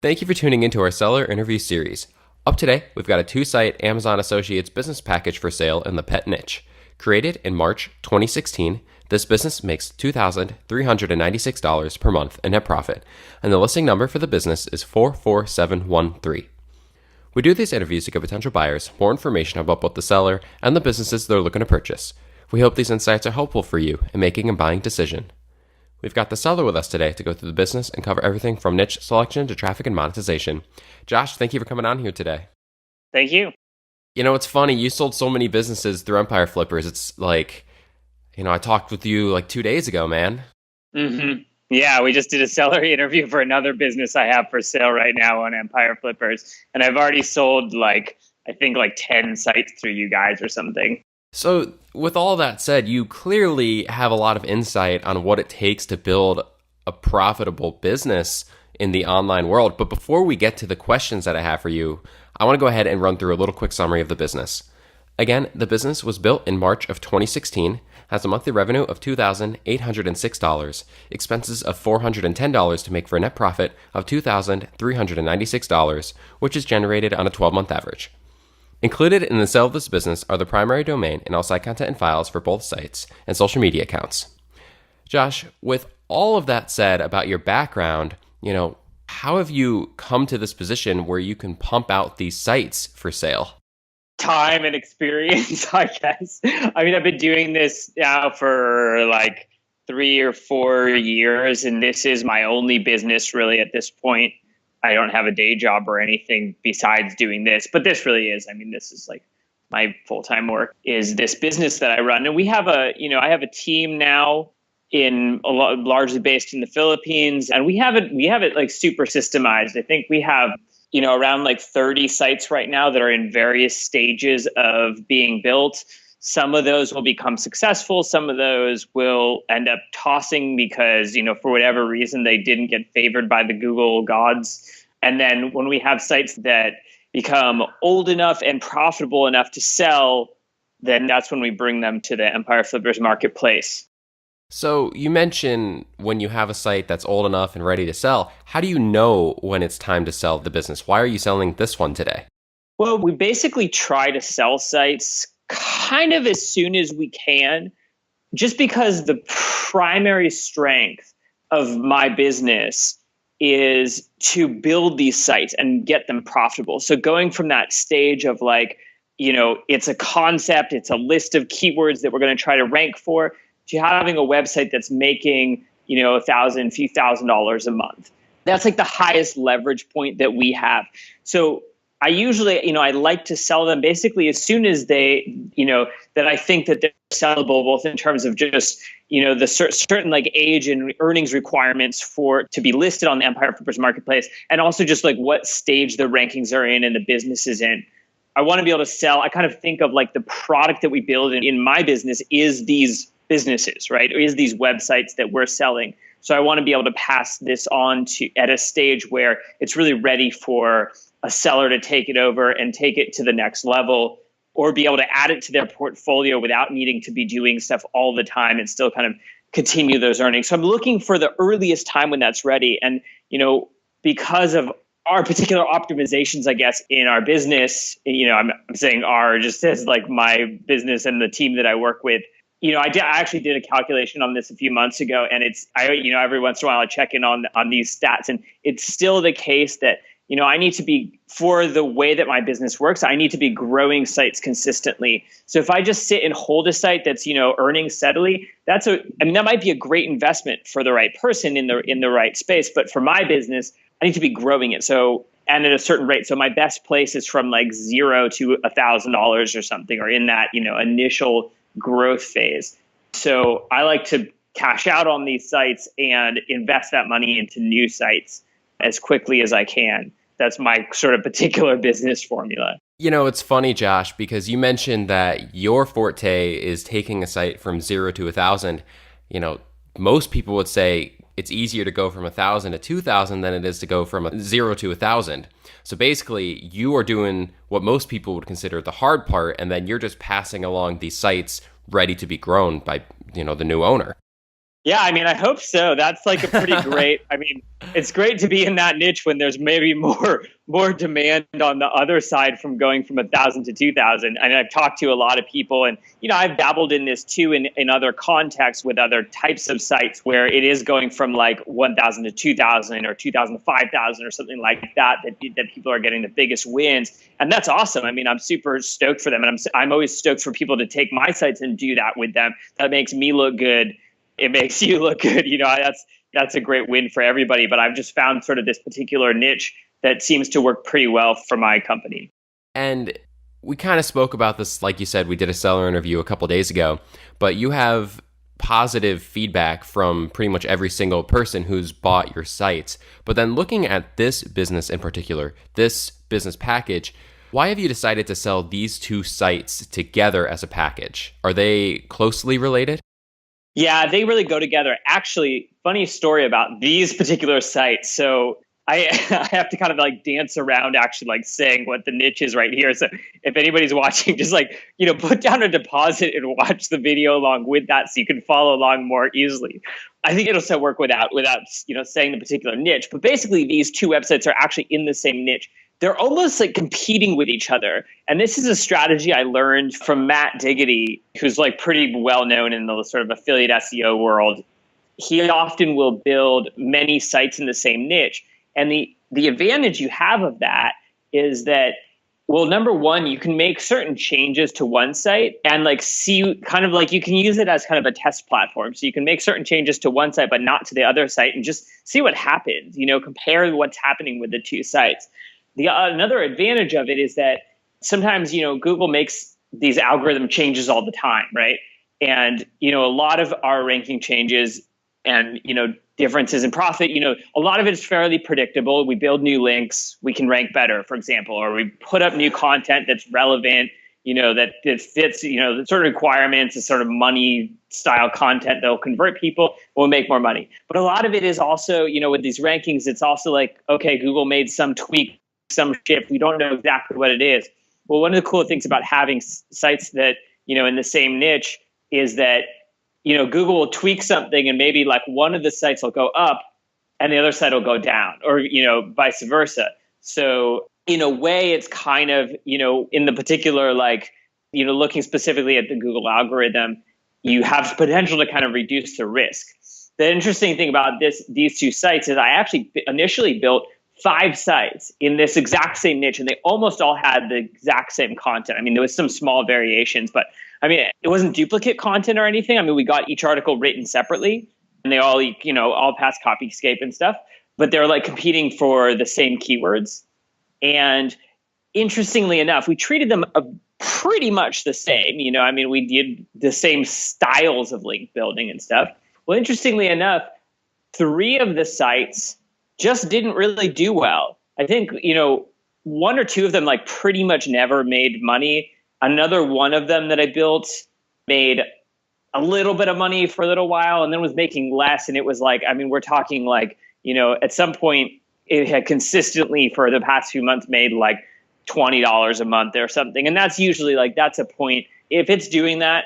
Thank you for tuning into our seller interview series. Up today, we've got a two-site Amazon Associates business package for sale in the pet niche. Created in March 2016, this business makes $2,396 per month in net profit, and the listing number for the business is 44713. We do these interviews to give potential buyers more information about both the seller and the businesses they're looking to purchase. We hope these insights are helpful for you in making a buying decision. We've got the seller with us today to go through the business and cover everything from niche selection to traffic and monetization. Josh, thank you for coming on here today. Thank you. You know, it's funny. You sold so many businesses through Empire Flippers. It's like, I talked with you like 2 days ago, man. Yeah, we just did a seller interview for another business I have for sale right now on Empire Flippers. And I've already sold I think 10 sites through you guys or something. So with all that said, you clearly have a lot of insight on what it takes to build a profitable business in the online world. But before we get to the questions that I have for you, I want to go ahead and run through a little quick summary of the business. Again, the business was built in March of 2016, has a monthly revenue of $2,806, expenses of $410 to make for a net profit of $2,396, which is generated on a 12-month average. Included in the sale of this business are the primary domain and all site content and files for both sites and social media accounts. Josh, with all of that said about your background, how have you come to this position where you can pump out these sites for sale? Time and experience, I guess. I mean, I've been doing this now for 3 or 4 years, and this is my only business really at this point. I don't have a day job or anything besides doing this, but this really is. I mean, this is my full-time work is this business that I run. And we have I have a team now largely based in the Philippines, and we have it super systemized. I think we have, around 30 sites right now that are in various stages of being built. Some of those will become successful. Some of those will end up tossing because, for whatever reason, they didn't get favored by the Google gods. And then when we have sites that become old enough and profitable enough to sell, then that's when we bring them to the Empire Flippers marketplace. So you mentioned when you have a site that's old enough and ready to sell, how do you know when it's time to sell the business? Why are you selling this one today? Well, we basically try to sell sites kind of as soon as we can, just because the primary strength of my business is to build these sites and get them profitable. So going from that stage of it's a concept, it's a list of keywords that we're going to try to rank for, to having a website that's making, $1,000, few $1,000s a month. That's the highest leverage point that we have. So I usually, I like to sell them basically as soon as they, that I think that they're sellable, both in terms of just, the certain age and earnings requirements to be listed on the Empire Flippers marketplace, and also just what stage the rankings are in and the business is in. I want to be able to sell. I kind of think of the product that we build in my business is these businesses, right? Or is these websites that we're selling. So I want to be able to pass this on at a stage where it's really ready for a seller to take it over and take it to the next level, or be able to add it to their portfolio without needing to be doing stuff all the time and still kind of continue those earnings. So I'm looking for the earliest time when that's ready. And, because of our particular optimizations, I guess, in our business, I'm saying our just as my business and the team that I work with, I actually did a calculation on this a few months ago, and every once in a while I check in on these stats, and it's still the case that, I need to be, for the way that my business works, I need to be growing sites consistently. So if I just sit and hold a site that's, earning steadily, that might be a great investment for the right person in the right space. But for my business, I need to be growing it. So, and at a certain rate. So my best place is from $0 to $1,000 or something, or in that, initial growth phase. So I like to cash out on these sites and invest that money into new sites as quickly as I can. That's my sort of particular business formula. It's funny, Josh, because you mentioned that your forte is taking a site from 0 to 1,000. Most people would say it's easier to go from 1,000 to 2,000 than it is to go from 0 to 1,000. So basically, you are doing what most people would consider the hard part, and then you're just passing along these sites ready to be grown by, the new owner. Yeah, I mean, I hope so. That's like a pretty great. I mean, it's great to be in that niche when there's maybe more demand on the other side from going from 1,000 to 2,000. And I've talked to a lot of people, and I've dabbled in this too in other contexts with other types of sites where it is going from like 1,000 to 2,000 or 2,000 to 5,000 or something like that. That people are getting the biggest wins, and that's awesome. I mean, I'm super stoked for them, and I'm always stoked for people to take my sites and do that with them. That makes me look good. It makes you look good. That's a great win for everybody. But I've just found sort of this particular niche that seems to work pretty well for my company. And we kind of spoke about this, like you said, we did a seller interview a couple days ago, but you have positive feedback from pretty much every single person who's bought your sites. But then looking at this business in particular, this business package, why have you decided to sell these two sites together as a package? Are they closely related? Yeah, they really go together. Actually, funny story about these particular sites. So I, I have to kind of like dance around actually like saying what the niche is right here. So if anybody's watching, just like, put down a deposit and watch the video along with that so you can follow along more easily. I think it'll still work without saying the particular niche. But basically, these two websites are actually in the same niche. They're almost like competing with each other. And this is a strategy I learned from Matt Diggity, who's like pretty well known in the sort of affiliate SEO world. He often will build many sites in the same niche. And the advantage you have of that is that, well, number one, you can make certain changes to one site and like see kind of like you can use it as kind of a test platform. So you can make certain changes to one site, but not to the other site and just see what happens, compare what's happening with the two sites. Another advantage of it is that sometimes, Google makes these algorithm changes all the time, right? And, a lot of our ranking changes and, differences in profit, a lot of it is fairly predictable. We build new links, we can rank better, for example, or we put up new content that's relevant, that fits, the sort of requirements, the sort of money style content that'll convert people, will make more money. But a lot of it is also, with these rankings, it's also like, okay, Google made some tweak, some shift. We don't know exactly what it is. Well, one of the cool things about having sites that, in the same niche is that, Google will tweak something and maybe like one of the sites will go up and the other site will go down or, vice versa. So in a way, it's kind of, in the particular, like, looking specifically at the Google algorithm, you have potential to kind of reduce the risk. The interesting thing about these two sites is I actually initially built 5 sites in this exact same niche, and they almost all had the exact same content. I mean, there was some small variations, but I mean, it wasn't duplicate content or anything. I mean, we got each article written separately, and they all passed Copyscape and stuff, but they're like competing for the same keywords. And interestingly enough, we treated them pretty much the same. I mean, we did the same styles of link building and stuff. Well, interestingly enough, 3 of the sites just didn't really do well. I think, 1 or 2 of them like pretty much never made money. Another one of them that I built made a little bit of money for a little while and then was making less. And it was like, I mean, we're talking like, at some point it had consistently for the past few months made like $20 a month or something. And that's usually like, that's a point. If it's doing that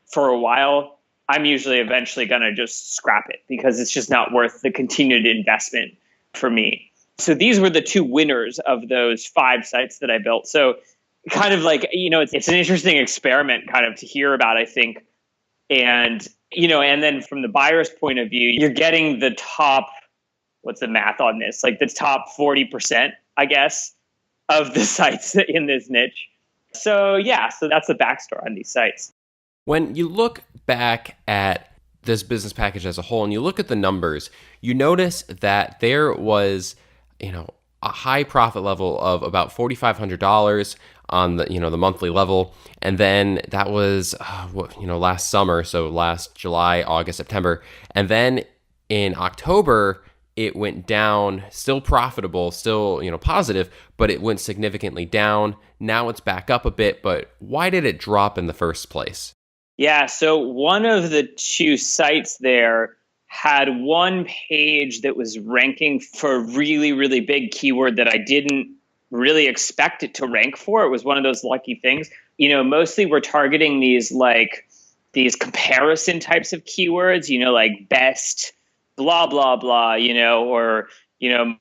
for a while, I'm usually eventually going to just scrap it because it's just not worth the continued investment for me. So these were the 2 winners of those 5 sites that I built. So kind of like, it's an interesting experiment kind of to hear about, I think. And, and then from the buyer's point of view, you're getting the top, what's the math on this? Like the top 40%, I guess, of the sites in this niche. So yeah, so that's the backstory on these sites. When you look back at this business package as a whole and you look at the numbers, you notice that there was, a high profit level of about $4,500 on the, the monthly level. And then that was, last summer. So last July, August, September. And then in October, it went down, still profitable, still, positive, but it went significantly down. Now it's back up a bit, but why did it drop in the first place? Yeah, so one of the 2 sites there had one page that was ranking for a really, really big keyword that I didn't really expect it to rank for. It was one of those lucky things. Mostly we're targeting these like these comparison types of keywords, like best blah, blah, blah, or,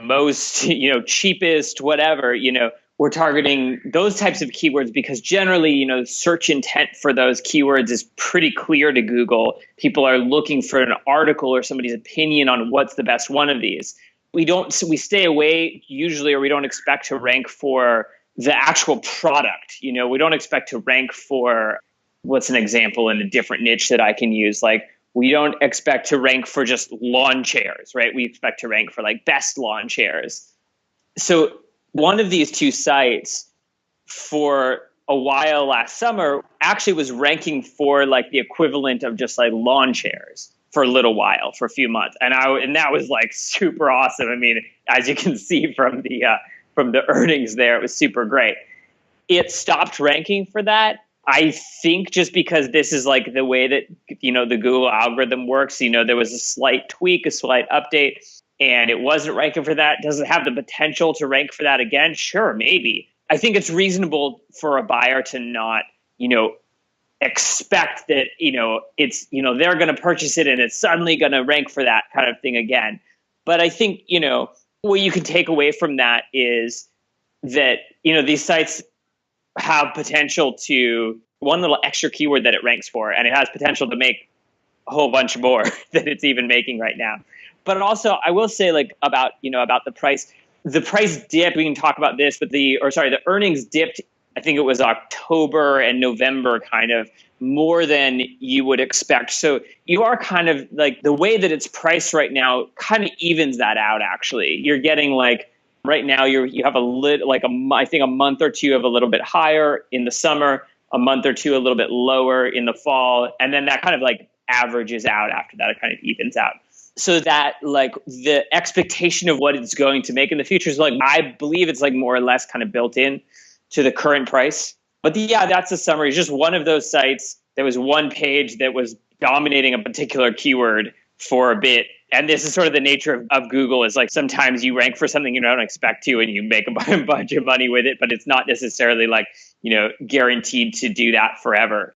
most, cheapest, whatever, we're targeting those types of keywords because generally, search intent for those keywords is pretty clear to Google. People are looking for an article or somebody's opinion on what's the best one of these. We stay away usually, or we don't expect to rank for the actual product. We don't expect to rank for, what's an example in a different niche that I can use? Like, we don't expect to rank for just lawn chairs, right? We expect to rank for like best lawn chairs. So one of these two sites for a while last summer actually was ranking for like the equivalent of just like lawn chairs for a little while, for a few months. And that was like super awesome. I mean, as you can see from the earnings there, it was super great. It stopped ranking for that. I think just because this is like the way that, the Google algorithm works, there was a slight tweak, a slight update, and it wasn't ranking for that. Does it have the potential to rank for that again? Sure, maybe. I think it's reasonable for a buyer to not, expect that, it's, they're going to purchase it and it's suddenly going to rank for that kind of thing again. But I think, what you can take away from that is that, these sites have potential to one little extra keyword that it ranks for, and it has potential to make a whole bunch more than it's even making right now. But also, I will say, like, about the price dipped. We can talk about this, but the earnings dipped. I think it was October and November, kind of more than you would expect. So you are kind of like, the way that it's priced right now kind of evens that out. Actually, you're getting like, right now you have I think a month or two of a little bit higher in the summer, a month or two a little bit lower in the fall, and then that kind of like averages out after that. It kind of evens out. So that like the expectation of what it's going to make in the future is like, I believe it's like more or less kind of built in to the current price. But that's a summary. It's just one of those sites. There was one page that was dominating a particular keyword for a bit. And this is sort of the nature of Google, is like sometimes you rank for something you don't expect to and you make a bunch of money with it, but it's not necessarily like, guaranteed to do that forever.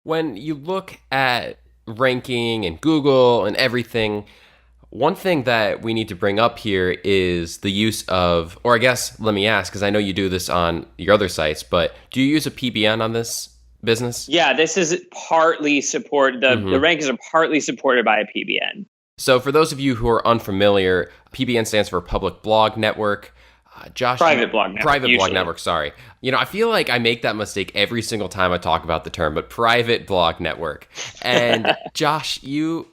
When you look at ranking and Google and everything, one thing that we need to bring up here is the use of, or I guess, let me ask, because I know you do this on your other sites, but do you use a PBN on this business? Yeah, this is partly supported. The rankings are partly supported by a PBN. So for those of you who are unfamiliar, PBN stands for Public Blog Network. Josh, Private Blog Network, sorry. I feel like I make that mistake every single time I talk about the term, but Private Blog Network. And Josh, you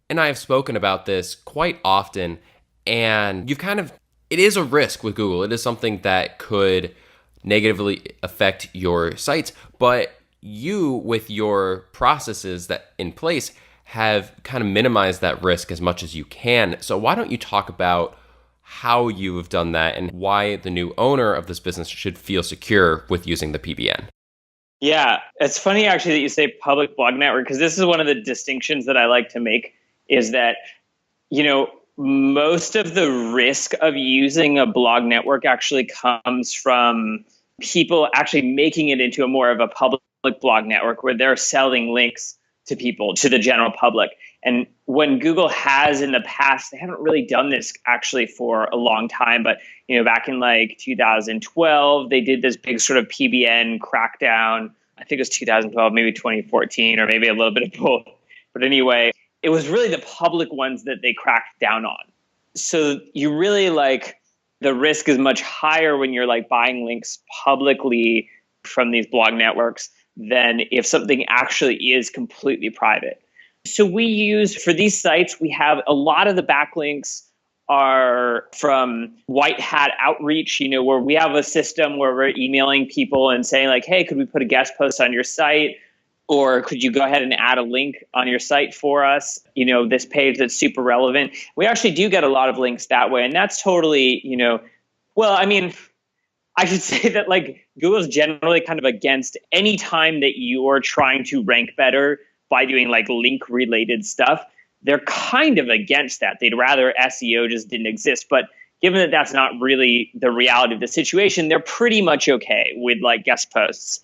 and I have spoken about this quite often, and it is a risk with Google. It is something that could negatively affect your sites, but you, with your processes that in place, have kind of minimized that risk as much as you can. So why don't you talk about how you have done that and why the new owner of this business should feel secure with using the PBN? Yeah, it's funny actually that you say Public Blog Network, because this is one of the distinctions that I like to make, is that, most of the risk of using a blog network actually comes from people actually making it into a more of a public blog network where they're selling links to people, to the general public. And when Google has in the past, they haven't really done this actually for a long time, but back in like 2012, they did this big sort of PBN crackdown. I think it was 2012, maybe 2014, or maybe a little bit of both. But anyway, it was really the public ones that they cracked down on. So you really the risk is much higher when you're like buying links publicly from these blog networks than if something actually is completely private. So we use, for these sites, we have a lot of the backlinks are from white hat outreach, where we have a system where we're emailing people and saying like, hey, could we put a guest post on your site? Or could you go ahead and add a link on your site for us? This page that's super relevant. We actually do get a lot of links that way. And that's totally, I should say that Google's generally kind of against any time that you're trying to rank better by doing link related stuff. They're kind of against that. They'd rather SEO just didn't exist. But given that that's not really the reality of the situation, they're pretty much okay with guest posts.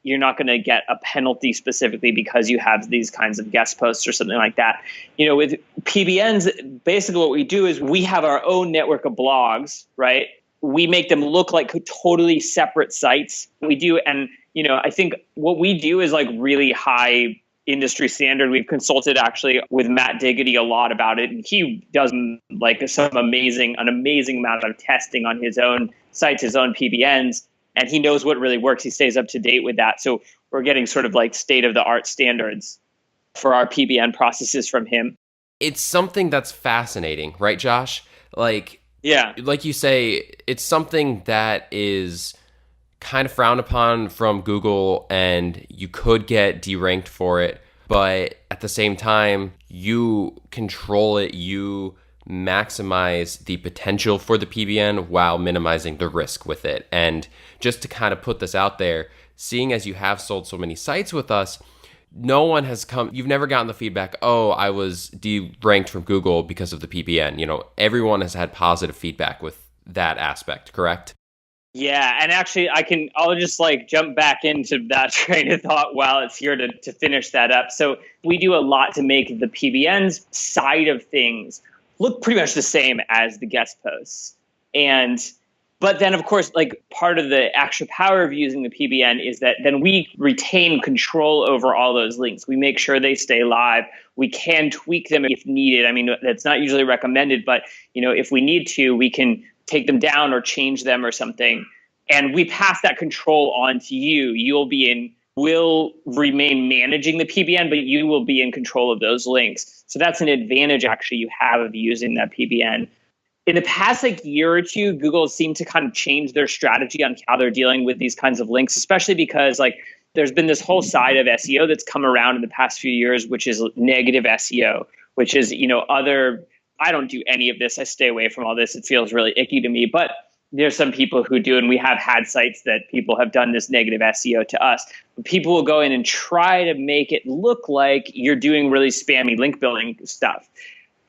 you're not going to get a penalty specifically because you have these kinds of guest posts or something like that. With PBNs, basically what we do is we have our own network of blogs, right? We make them look like totally separate sites. We do. And, I think what we do is like really high industry standard. We've consulted actually with Matt Diggity a lot about it. And he does like an amazing amount of testing on his own sites, his own PBNs. And he knows what really works. He stays up to date with that. So we're getting sort of like state of the art standards for our PBN processes from him. It's something that's fascinating, right, Josh? Like you say, it's something that is kind of frowned upon from Google, and you could get deranked for it. But at the same time, you control it. You maximize the potential for the PBN while minimizing the risk with it. And just to kind of put this out there, seeing as you have sold so many sites with us, no one has you've never gotten the feedback, oh, I was deranked from Google because of the PBN. Everyone has had positive feedback with that aspect, correct? Yeah, and actually I'll just like jump back into that train of thought while it's here to finish that up. So we do a lot to make the PBN's side of things look pretty much the same as the guest posts. But then, of course, like part of the extra power of using the PBN is that then we retain control over all those links. We make sure they stay live. We can tweak them if needed. I mean, that's not usually recommended, but if we need to, we can take them down or change them or something. And we pass that control on to you. We'll remain managing the PBN, but you will be in control of those links. So that's an advantage actually you have of using that PBN. In the past year or two, Google seemed to kind of change their strategy on how they're dealing with these kinds of links, especially because there's been this whole side of SEO that's come around in the past few years, which is negative SEO, which is, I don't do any of this. I stay away from all this. It feels really icky to me, but there's some people who do, and we have had sites that people have done this negative SEO to us. People will go in and try to make it look like you're doing really spammy link building stuff.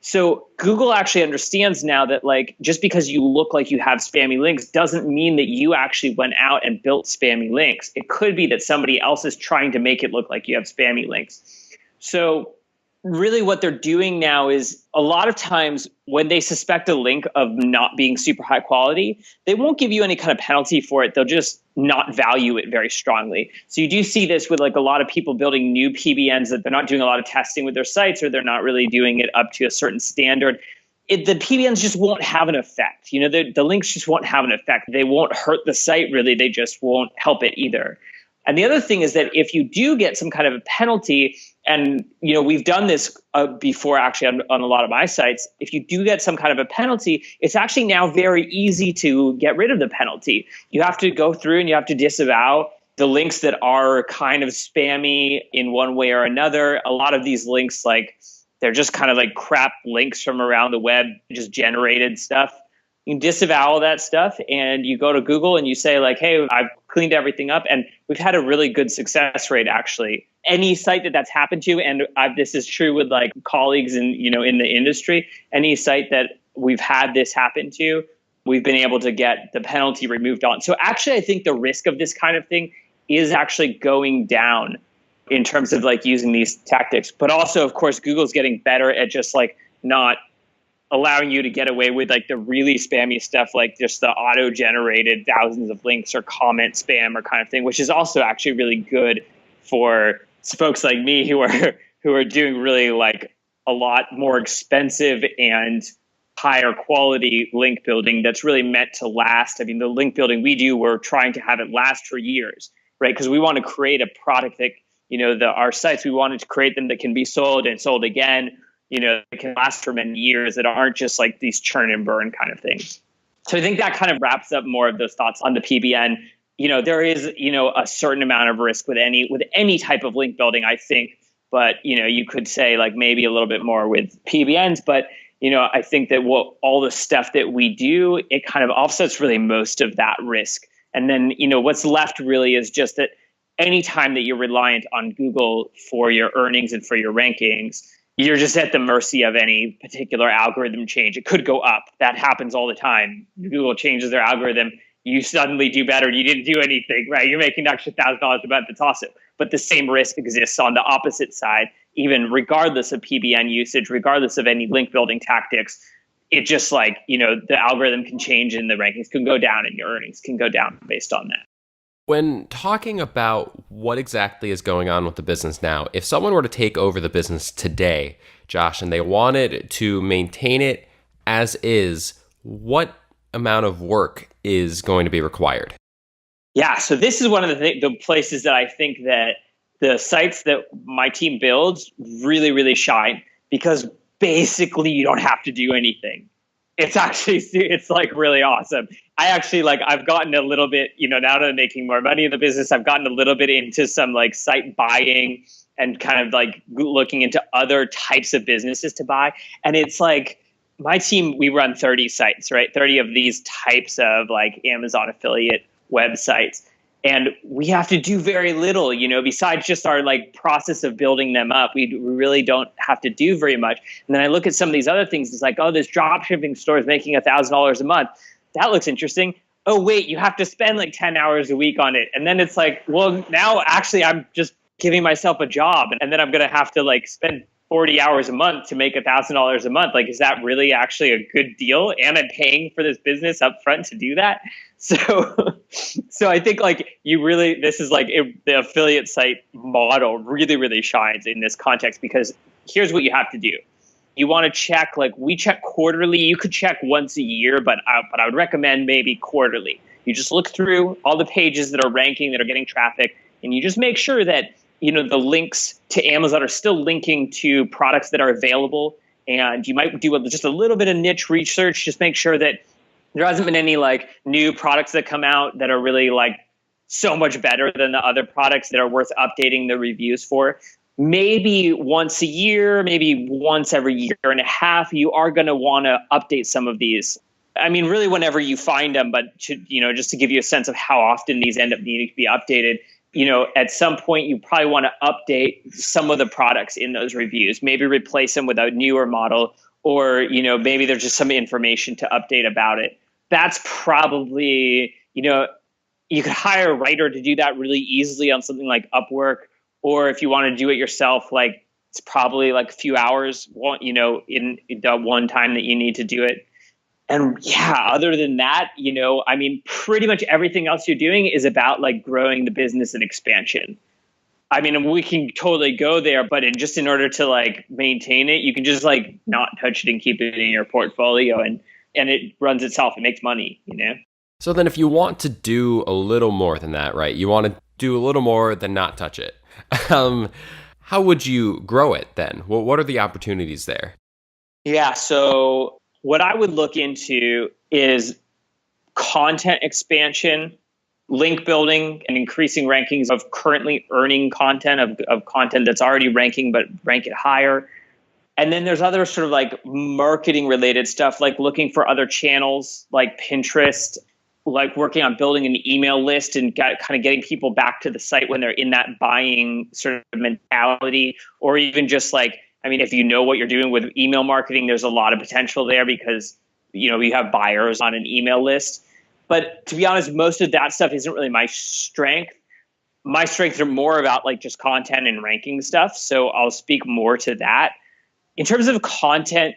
So Google actually understands now that just because you look like you have spammy links doesn't mean that you actually went out and built spammy links. It could be that somebody else is trying to make it look like you have spammy links. So really what they're doing now is a lot of times when they suspect a link of not being super high quality, they won't give you any kind of penalty for it. They'll just not value it very strongly. So you do see this with a lot of people building new PBNs that they're not doing a lot of testing with their sites, or they're not really doing it up to a certain standard. The PBNs just won't have an effect. The links just won't have an effect. They won't hurt the site really. They just won't help it either. And the other thing is that if you do get some kind of a penalty, and we've done this before actually on a lot of my sites, if you do get some kind of a penalty, it's actually now very easy to get rid of the penalty. You have to go through and you have to disavow the links that are kind of spammy in one way or another. A lot of these links, they're just kind of like crap links from around the web, just generated stuff. You can disavow all that stuff, and you go to Google and you say hey, I've cleaned everything up. And we've had a really good success rate, actually. Any site that's happened to, and this is true with colleagues in the industry, any site that we've had this happen to, we've been able to get the penalty removed on. So actually, I think the risk of this kind of thing is actually going down in terms of using these tactics. But also, of course, Google's getting better at just not allowing you to get away with the really spammy stuff, just the auto-generated thousands of links or comment spam or kind of thing, which is also actually really good for folks like me who are doing really a lot more expensive and higher quality link building that's really meant to last. I mean, the link building we do, we're trying to have it last for years, right? Because we want to create a product that, our sites, we wanted to create them that can be sold and sold again, that can last for many years, that aren't just these churn and burn kind of things. So I think that kind of wraps up more of those thoughts on the PBN. There is, a certain amount of risk with any type of link building, I think, but, you could say maybe a little bit more with PBNs, but, I think that all the stuff that we do, it kind of offsets really most of that risk. And then, what's left really is just that anytime that you're reliant on Google for your earnings and for your rankings, you're just at the mercy of any particular algorithm change. It could go up. That happens all the time. Google changes their algorithm you suddenly do better. You didn't do anything, right? You're making an extra $1,000 a month. That's awesome. But the same risk exists on the opposite side, even regardless of PBN usage, regardless of any link building tactics. It just like, the algorithm can change and the rankings can go down and your earnings can go down based on that. When talking about what exactly is going on with the business now, if someone were to take over the business today, Josh, and they wanted to maintain it as is, what amount of work is going to be required? Yeah, so this is one of the places that I think that the sites that my team builds really, really shine, because basically you don't have to do anything. It's like really awesome. I've gotten a little bit, now that I'm making more money in the business, I've gotten a little bit into some like site buying and kind of like looking into other types of businesses to buy. And it's like, my team, we run 30 sites, right? 30 of these types of like Amazon affiliate websites. And we have to do very little, besides just our like process of building them up. We really don't have to do very much. And then I look at some of these other things. It's like, oh, this drop shipping store is making $1,000 a month. That looks interesting. Oh, wait, you have to spend like 10 hours a week on it. And then it's like, well, now actually I'm just giving myself a job. And then I'm going to have to like spend 40 hours a month to make $1,000 a month. Like, is that really actually a good deal? And I'm paying for this business up front to do that. So I think like this is like the affiliate site model really, really shines in this context, because here's what you have to do. You want to check, like we check quarterly. You could check once a year, but I would recommend maybe quarterly. You just look through all the pages that are ranking, that are getting traffic, and you just make sure that the links to Amazon are still linking to products that are available. And you might do just a little bit of niche research. Just make sure that there hasn't been any like new products that come out that are really like so much better than the other products that are worth updating the reviews for. Maybe once a year, maybe once every year and a half, you are going to want to update some of these. I mean, really whenever you find them, but just to give you a sense of how often these end up needing to be updated, at some point you probably want to update some of the products in those reviews, maybe replace them with a newer model, or, maybe there's just some information to update about it. That's probably, you could hire a writer to do that really easily on something like Upwork. Or if you want to do it yourself, like it's probably like a few hours, in the one time that you need to do it. And yeah, other than that, pretty much everything else you're doing is about like growing the business and expansion. I mean, we can totally go there, but in order to like maintain it, you can just like not touch it and keep it in your portfolio, and it runs itself. It makes money, So then if you want to do a little more than that, right? You want to do a little more than not touch it. How would you grow it then? Well, what are the opportunities there? Yeah. So what I would look into is content expansion, link building, and increasing rankings of currently earning content, of content that's already ranking, but rank it higher. And then there's other sort of like marketing related stuff, like looking for other channels like Pinterest, like working on building an email list and kind of getting people back to the site when they're in that buying sort of mentality. Or even just like, if you know what you're doing with email marketing, there's a lot of potential there, because, you have buyers on an email list. But to be honest, most of that stuff isn't really my strength. My strengths are more about like just content and ranking stuff. So I'll speak more to that. In terms of content,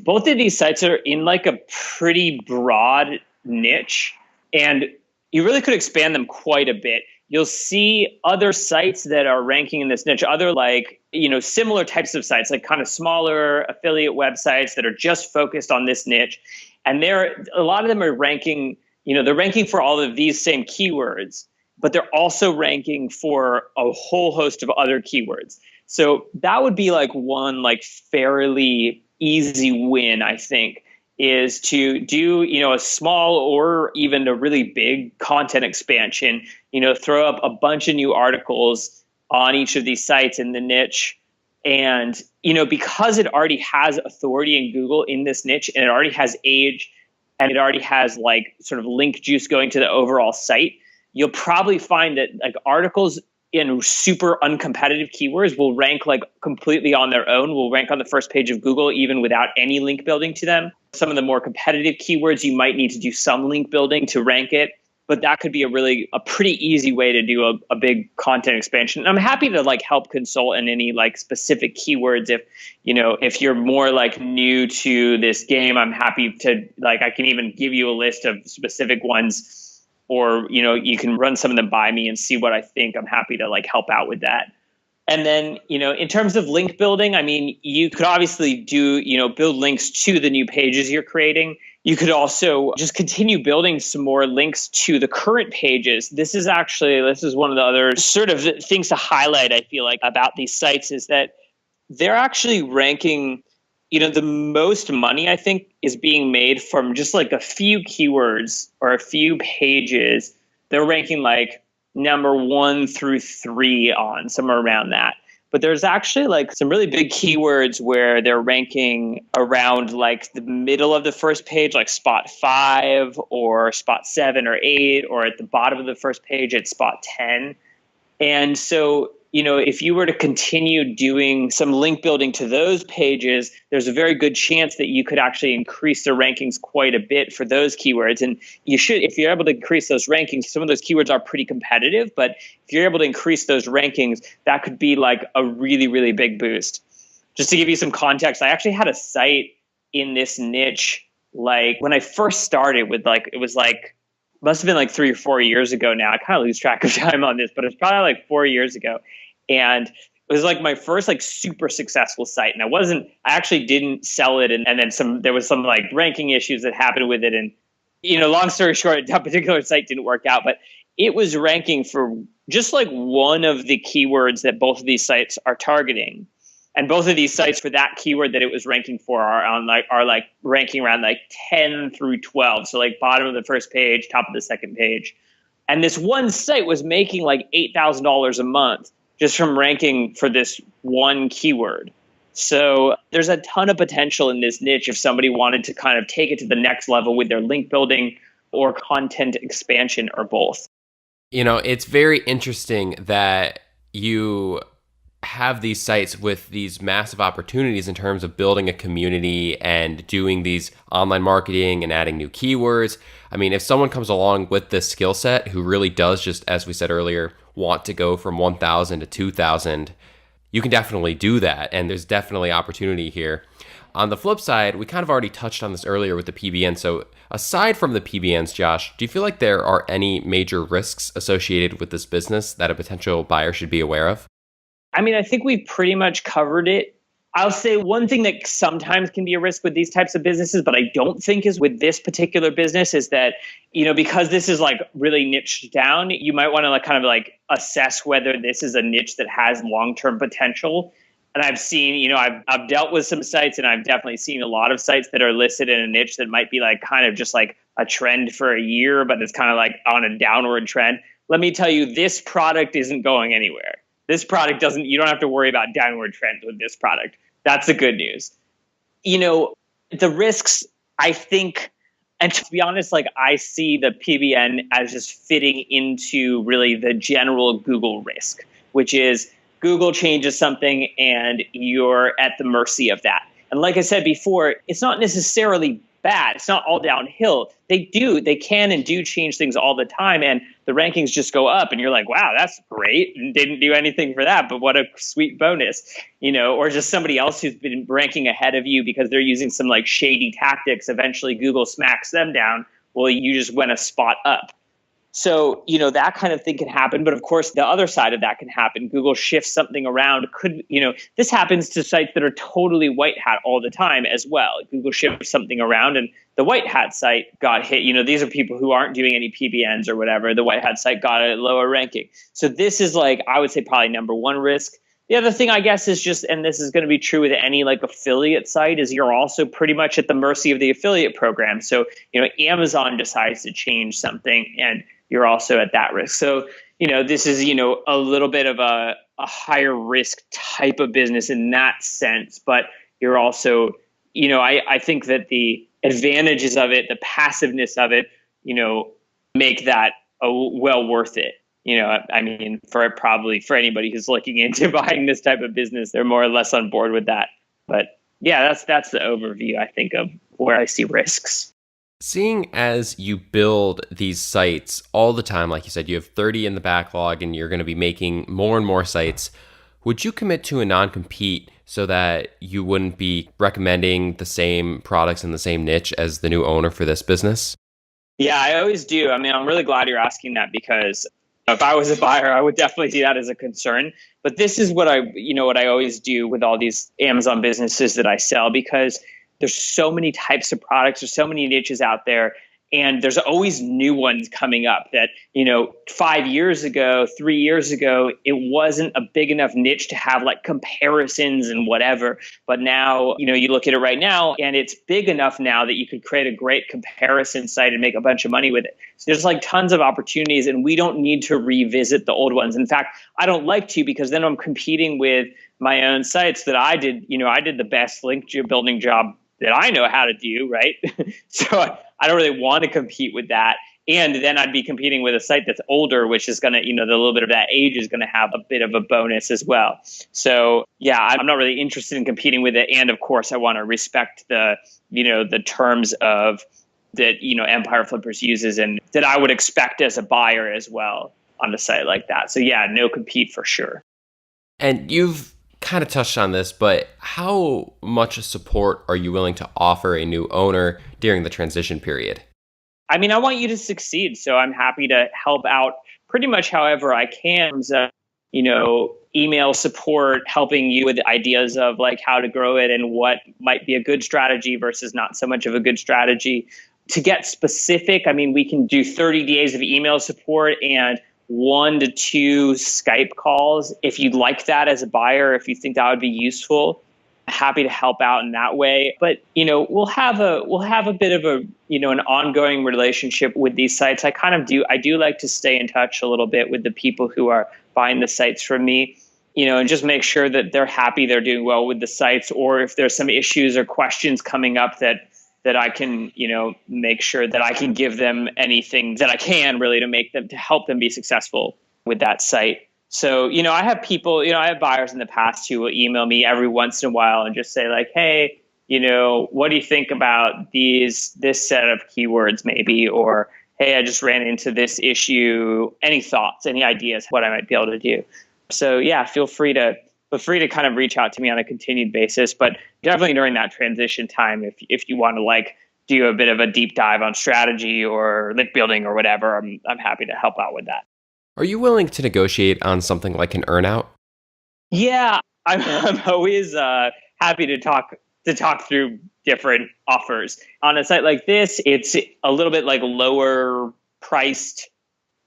both of these sites are in like a pretty broad niche, and you really could expand them quite a bit. You'll see other sites that are ranking in this niche, other like, similar types of sites, like kind of smaller affiliate websites that are just focused on this niche. And a lot of them are ranking, they're ranking for all of these same keywords, but they're also ranking for a whole host of other keywords. So that would be like one like fairly easy win, I think, is to do, a small or even a really big content expansion, throw up a bunch of new articles on each of these sites in the niche. And, because it already has authority in Google in this niche, and it already has age, and it already has like sort of link juice going to the overall site, you'll probably find that like articles in super uncompetitive keywords will rank like completely on their own, will rank on the first page of Google even without any link building to them. Some of the more competitive keywords, you might need to do some link building to rank it. But that could be a pretty easy way to do a big content expansion. And I'm happy to like help consult in any like specific keywords. If you're more like new to this game, I'm happy to like, I can even give you a list of specific ones, or, you can run some of them by me and see what I think. I'm happy to like help out with that. And then, in terms of link building, I mean, you could obviously do, build links to the new pages you're creating. You could also just continue building some more links to the current pages. This is one of the other sort of things to highlight, I feel like, about these sites, is that they're actually ranking, the most money, I think, is being made from just like a few keywords or a few pages. They're ranking like number 1 through 3 on, somewhere around that. But there's actually like some really big keywords where they're ranking around like the middle of the first page, like spot 5 or spot 7 or 8, or at the bottom of the first page at spot 10. And so, if you were to continue doing some link building to those pages, there's a very good chance that you could actually increase the rankings quite a bit for those keywords. And you should, if you're able to increase those rankings, some of those keywords are pretty competitive, but if you're able to increase those rankings, that could be like a really, really big boost. Just to give you some context, I actually had a site in this niche, like when I first started with must have been like 3 or 4 years ago now. I kind of lose track of time on this, but it's probably like 4 years ago. And it was like my first like super successful site. And I actually didn't sell it. And then there was some like ranking issues that happened with it. And, long story short, that particular site didn't work out, but it was ranking for just like one of the keywords that both of these sites are targeting. And both of these sites, for that keyword that it was ranking for, are ranking around like 10 through 12. So like bottom of the first page, top of the second page. And this one site was making like $8,000 a month just from ranking for this one keyword. So there's a ton of potential in this niche if somebody wanted to kind of take it to the next level with their link building or content expansion, or both. It's very interesting that you have these sites with these massive opportunities in terms of building a community and doing these online marketing and adding new keywords. I mean, if someone comes along with this skill set who really does, just as we said earlier, want to go from 1,000 to 2,000, you can definitely do that. And there's definitely opportunity here. On the flip side, we kind of already touched on this earlier with the PBN. So aside from the PBNs, Josh, do you feel like there are any major risks associated with this business that a potential buyer should be aware of? I mean, I think we've pretty much covered it. I'll say one thing that sometimes can be a risk with these types of businesses, but I don't think is with this particular business, is that, because this is like really niched down, you might want to like kind of like assess whether this is a niche that has long-term potential. And I've seen, I've dealt with some sites, and I've definitely seen a lot of sites that are listed in a niche that might be like kind of just like a trend for a year, but it's kind of like on a downward trend. Let me tell you, this product isn't going anywhere. This product you don't have to worry about downward trends with this product. That's the good news. The risks, I think, and to be honest, like I see the PBN as just fitting into really the general Google risk, which is Google changes something and you're at the mercy of that. And like I said before, it's not necessarily bad. It's not all downhill. They can and do change things all the time. And the rankings just go up and you're like, wow, that's great. And didn't do anything for that, but what a sweet bonus, or just somebody else who's been ranking ahead of you because they're using some like shady tactics. Eventually Google smacks them down. Well, you just went a spot up. So, that kind of thing can happen. But of course, the other side of that can happen. Google shifts something around. This happens to sites that are totally white hat all the time as well. Google shifts something around and the white hat site got hit. These are people who aren't doing any PBNs or whatever. The white hat site got a lower ranking. So this is like, I would say probably number one risk. The other thing, I guess, is just, and this is going to be true with any like affiliate site, is you're also pretty much at the mercy of the affiliate program. So, Amazon decides to change something and you're also at that risk. So, this is, a little bit of a higher risk type of business in that sense. But you're also, I think that the advantages of it, the passiveness of it, make that well worth it. For anybody who's looking into buying this type of business, they're more or less on board with that. But yeah, that's the overview, I think, of where I see risks. Seeing as you build these sites all the time, like you said, you have 30 in the backlog and you're going to be making more and more sites, would you commit to a non-compete so that you wouldn't be recommending the same products in the same niche as the new owner for this business? Yeah, I always do. I mean, I'm really glad you're asking that because if I was a buyer, I would definitely see that as a concern. But this is what I always do with all these Amazon businesses that I sell, because there's so many types of products, there's so many niches out there, and there's always new ones coming up that, 5 years ago, 3 years ago, it wasn't a big enough niche to have like comparisons and whatever. But now, you look at it right now and it's big enough now that you could create a great comparison site and make a bunch of money with it. So there's like tons of opportunities, and we don't need to revisit the old ones. In fact, I don't like to, because then I'm competing with my own sites that I did the best link building job that I know how to do, right? So I don't really want to compete with that. And then I'd be competing with a site that's older, which is going to, the little bit of that age is going to have a bit of a bonus as well. So yeah, I'm not really interested in competing with it. And of course, I want to respect the terms of that, Empire Flippers uses and that I would expect as a buyer as well on a site like that. So yeah, no compete for sure. And you've kind of touched on this, but how much support are you willing to offer a new owner during the transition period? I mean, I want you to succeed, so I'm happy to help out pretty much however I can. Email support, helping you with ideas of like how to grow it and what might be a good strategy versus not so much of a good strategy. To get specific, I mean, we can do 30 days of email support and 1 to 2 Skype calls. If you'd like that as a buyer, if you think that would be useful, happy to help out in that way. But, we'll have a bit of a, an ongoing relationship with these sites. I do like to stay in touch a little bit with the people who are buying the sites from me, and just make sure that they're happy, they're doing well with the sites, or if there's some issues or questions coming up that I can, make sure that I can give them anything that I can really to help them be successful with that site. So, I have people, I have buyers in the past who will email me every once in a while and just say like, hey, what do you think about this set of keywords maybe? Or, hey, I just ran into this issue. Any thoughts, any ideas, what I might be able to do? So yeah, feel free to kind of reach out to me on a continued basis, but definitely during that transition time, if you want to like do a bit of a deep dive on strategy or link building or whatever, I'm happy to help out with that. Are you willing to negotiate on something like an earnout? Yeah, I'm always happy to talk through different offers. On a site like this, it's a little bit like lower priced,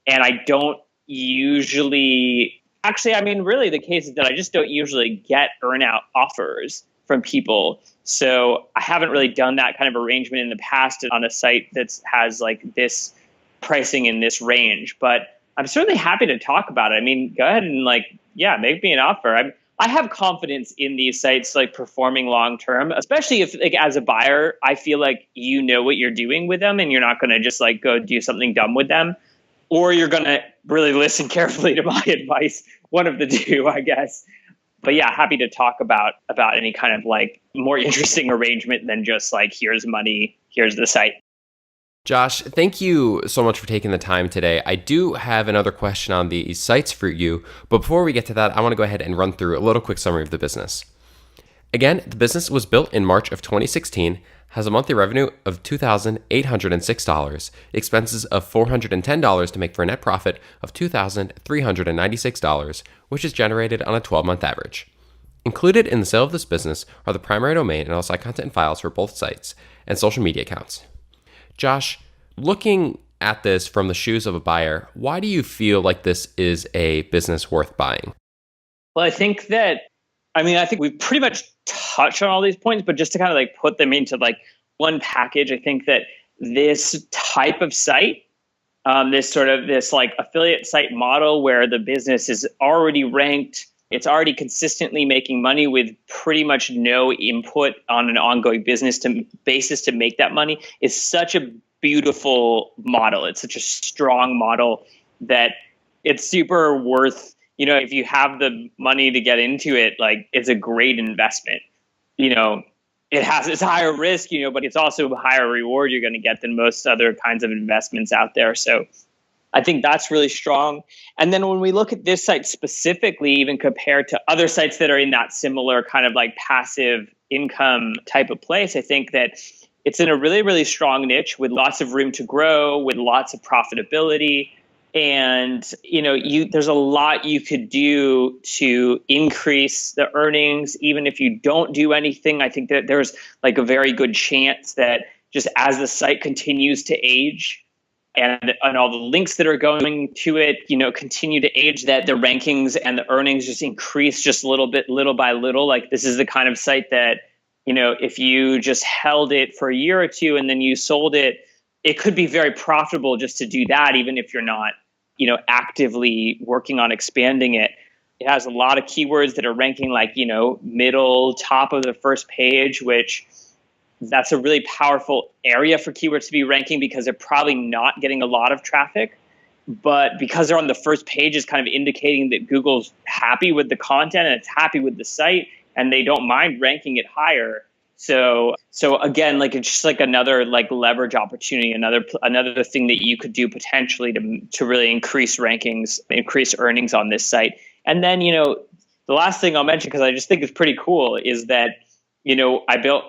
and I don't usually. Actually, I mean, really, the case is that I just don't usually get earnout offers from people. So I haven't really done that kind of arrangement in the past on a site that has like this pricing in this range. But I'm certainly happy to talk about it. I mean, go ahead and make me an offer. I have confidence in these sites like performing long term, especially if like as a buyer, I feel like you know what you're doing with them and you're not going to just like go do something dumb with them. Or you're going to really listen carefully to my advice. One of the two, I guess. But yeah, happy to talk about any kind of like more interesting arrangement than just like, here's money, here's the site. Josh, thank you so much for taking the time today. I do have another question on the sites for you, but before we get to that, I want to go ahead and run through a little quick summary of the business. Again, the business was built in March of 2016, has a monthly revenue of $2,806, expenses of $410 to make for a net profit of $2,396, which is generated on a 12-month average. Included in the sale of this business are the primary domain and all site content and files for both sites and social media accounts. Josh, looking at this from the shoes of a buyer, why do you feel like this is a business worth buying? Well, I think we've pretty much touched on all these points, but just to kind of like put them into like one package, I think that this type of site, this like affiliate site model where the business is already ranked, it's already consistently making money with pretty much no input on an ongoing basis to make that money, is such a beautiful model. It's such a strong model that it's super worth, if you have the money to get into it, like it's a great investment. it's higher risk, but it's also a higher reward you're going to get than most other kinds of investments out there. So I think that's really strong. And then when we look at this site specifically, even compared to other sites that are in that similar kind of like passive income type of place, I think that it's in a really, really strong niche with lots of room to grow, with lots of profitability. And, there's a lot you could do to increase the earnings. Even if you don't do anything, I think that there's like a very good chance that just as the site continues to age, and all the links that are going to it, continue to age, that the rankings and the earnings just increase just a little bit, little by little. Like this is the kind of site that, if you just held it for a year or two and then you sold it, it could be very profitable just to do that, even if you're not, actively working on expanding it. It has a lot of keywords that are ranking like, middle, top of the first page, which that's a really powerful area for keywords to be ranking because they're probably not getting a lot of traffic. But because they're on the first page is kind of indicating that Google's happy with the content and it's happy with the site and they don't mind ranking it higher. So again, like it's just like another like leverage opportunity, another thing that you could do potentially to really increase rankings, increase earnings on this site. And then, the last thing I'll mention, because I just think it's pretty cool, is that, I built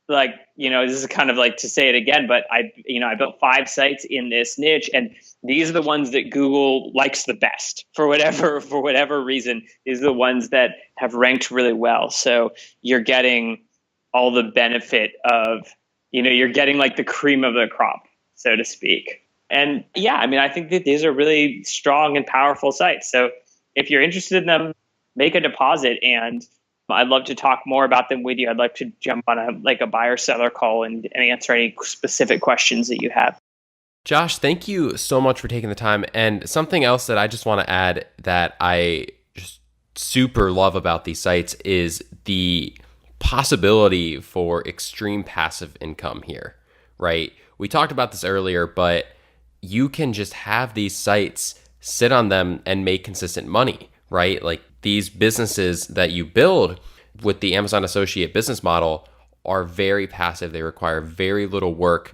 this is kind of like to say it again, but I built 5 sites in this niche, and these are the ones that Google likes the best for whatever reason. These are the ones that have ranked really well. So you're getting all the benefit of, you're getting like the cream of the crop, so to speak. And yeah, I think that these are really strong and powerful sites. So if you're interested in them, make a deposit, and I'd love to talk more about them with you. I'd like to jump on a buyer seller call and answer any specific questions that you have. Josh, thank you so much for taking the time. And something else that I just want to add that I just super love about these sites is the possibility for extreme passive income here, right? We talked about this earlier, but you can just have these sites, sit on them and make consistent money, right? Like these businesses that you build with the Amazon Associate business model are very passive. They require very little work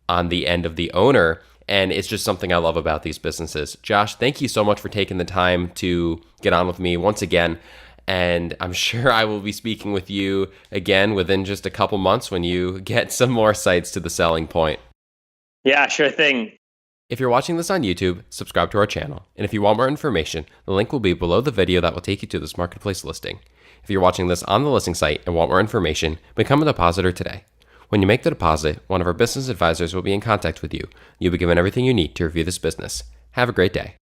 on the end of the owner. And it's just something I love about these businesses. Josh, thank you so much for taking the time to get on with me once again. And I'm sure I will be speaking with you again within just a couple months when you get some more sites to the selling point. Yeah, sure thing. If you're watching this on YouTube, subscribe to our channel. And if you want more information, the link will be below the video that will take you to this marketplace listing. If you're watching this on the listing site and want more information, become a depositor today. When you make the deposit, one of our business advisors will be in contact with you. You'll be given everything you need to review this business. Have a great day.